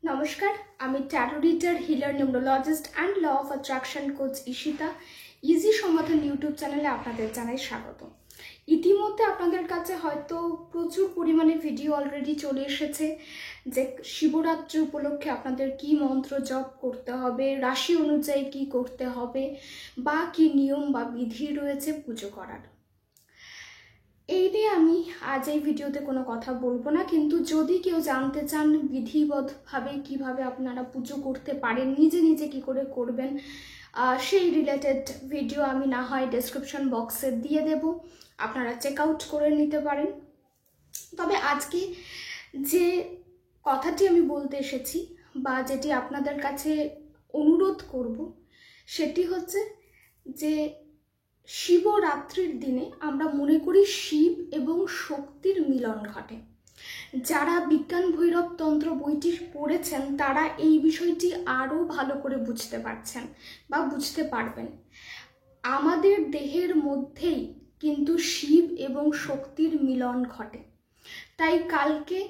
নমস্কার, আমি tarot reader, healer, numerologist and law of attraction coach Ishita. Easy সমাধান YouTube চ্যানেলে আপনাদের জানাই স্বাগত। ইতিমধ্যে আপনাদের কাছে হয়তো প্রচুর পরিমাণে ভিডিও অলরেডি চলে এসেছে যে শিবরাত্রি উপলক্ষে আপনাদের কি মন্ত্র জপ করতে হবে, রাশি অনুযায়ী কি করতে হবে, বা কি নিয়ম বা বিধি রয়েছে পুজো করার। এই নিয়ে আমি আজ এই ভিডিওতে কোনো কথা বলবো না, কিন্তু যদি কেউ জানতে চান বিধিবদ্ধভাবে কিভাবে আপনারা পুজো করতে পারেন, নিজে নিজে কি করে করবেন, সেই রিলেটেড ভিডিও আমি না হয় ডেসক্রিপশন বক্সে দিয়ে দেব, আপনারা চেক আউট করে নিতে পারেন। তবে আজকে যে কথাটি আমি বলতে এসেছি বা যেটি আপনাদের কাছে অনুরোধ করব সেটি হচ্ছে যে শিবরাত্রির দিনে আমরা মনে করি শিব এবং শক্তির মিলন ঘটে। যারা বিজ্ঞান ভৈরব তন্ত্র বইটি পড়েছেন তারা এই বিষয়টি আরও ভালো করে বুঝতে পারছেন বা বুঝতে পারবেন। আমাদের দেহের মধ্যেই কিন্তু শিব এবং শক্তির মিলন ঘটে। তাই কালকে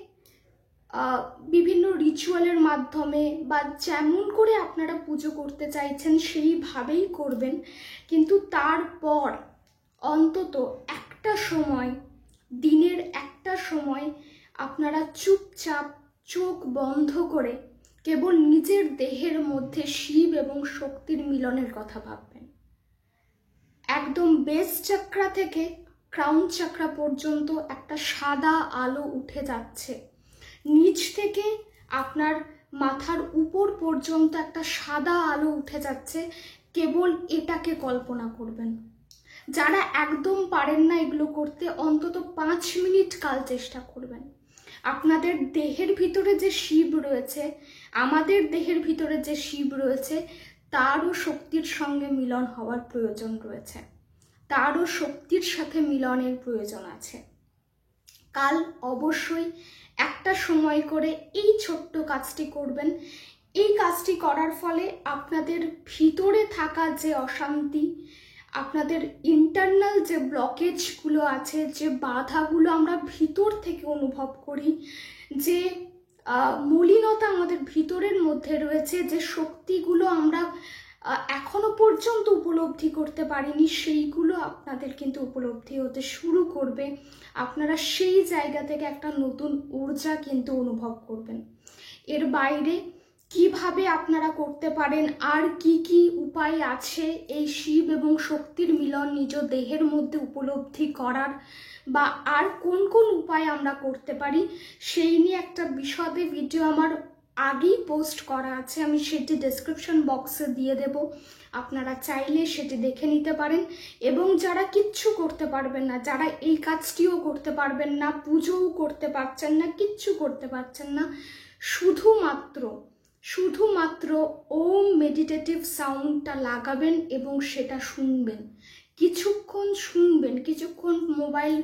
বিভিন্ন রিচুয়ালের মাধ্যমে বা যেমন করে আপনারা পুজো করতে চাইছেন সেইভাবেই করবেন, কিন্তু তারপর অন্তত একটা সময়, দিনের একটা সময় আপনারা চুপচাপ চোখ বন্ধ করে কেবল নিজের দেহের মধ্যে শিব এবং শক্তির মিলনের কথা ভাববেন। একদম বেস চক্রা থেকে ক্রাউন চক্রা পর্যন্ত একটা সাদা আলো উঠে যাচ্ছে, নিচ থেকে আপনার মাথার উপর পর্যন্ত একটা সাদা আলো উঠে যাচ্ছে। কেবল এটাকে কল্পনা করবেন। যারা একদম পারেন না এগুলো করতে, অন্তত 5 মিনিট কাল চেষ্টা করবেন। আপনাদের দেহের ভিতরে যে শিব রয়েছে, আমাদের দেহের ভিতরে যে শিব রয়েছে, তারও শক্তির সঙ্গে মিলন হওয়ার প্রয়োজন রয়েছে, তারও শক্তির সাথে মিলনের প্রয়োজন আছে। কাল অবশ্যই একটা সময় করে এই ছোট্ট কাজটি করবেন। এই কাজটি করার ফলে আপনাদের ভিতরে থাকা যে অশান্তি, আপনাদের ইন্টারনাল যে ব্লকেজগুলো আছে, যে বাধাগুলো আমরা ভিতর থেকে অনুভব করি, যে মলিনতা আমাদের ভিতরের মধ্যে রয়েছে, যে শক্তিগুলো আমরা এখনো পর্যন্ত উপলব্ধি করতে পারিনি, সেইগুলো আপনাদের কিন্তু উপলব্ধি হতে শুরু করবে। আপনারা সেই জায়গা থেকে একটা নতুন ঊর্জা কিন্তু অনুভব করবেন। এর বাইরে কিভাবে আপনারা করতে পারেন, আর কি কি উপায় আছে এই শিব এবং শক্তির মিলন নিজ দেহের মধ্যে উপলব্ধি করার, বা আর কোন কোন উপায় আমরা করতে পারি, সেই নিয়ে একটা বিশদে ভিডিও আমার আগেই পোস্ট করা আছে, আমি সেটি ডেসক্রিপশন বক্সে দিয়ে দেব, আপনারা চাইলে সেটি দেখে নিতে পারেন। এবং যারা কিচ্ছু করতে পারবেন না, যারা এই কাজটিও করতে পারবেন না, পুজোও করতে পারছেন না, কিচ্ছু করতে পারছেন না, শুধুমাত্র ওম মেডিটেটিভ সাউন্ডটা লাগাবেন এবং সেটা শুনবেন। কিছুক্ষণ শুনবেন, কিছুক্ষণ মোবাইল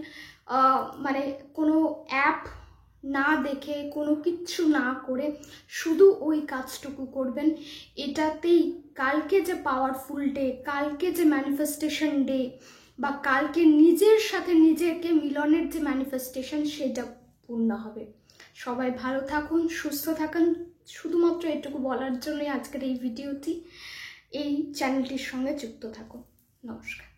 মানে কোনো অ্যাপ না দেখে, কোনো কিচ্ছু না করে শুধু ওই কাজটুকু করবেন। এটাতেই কালকে যে পাওয়ারফুল ডে, কালকে যে ম্যানিফেস্টেশন ডে, বা কালকে নিজের সাথে নিজেকে মিলনের যে ম্যানিফেস্টেশন, সেটা পূর্ণ হবে। সবাই ভালো থাকুন, সুস্থ থাকুন। শুধুমাত্র এটুকু বলার জন্যই আজকের এই ভিডিওটি। এই চ্যানেলটির সঙ্গে যুক্ত থাকুন। নমস্কার।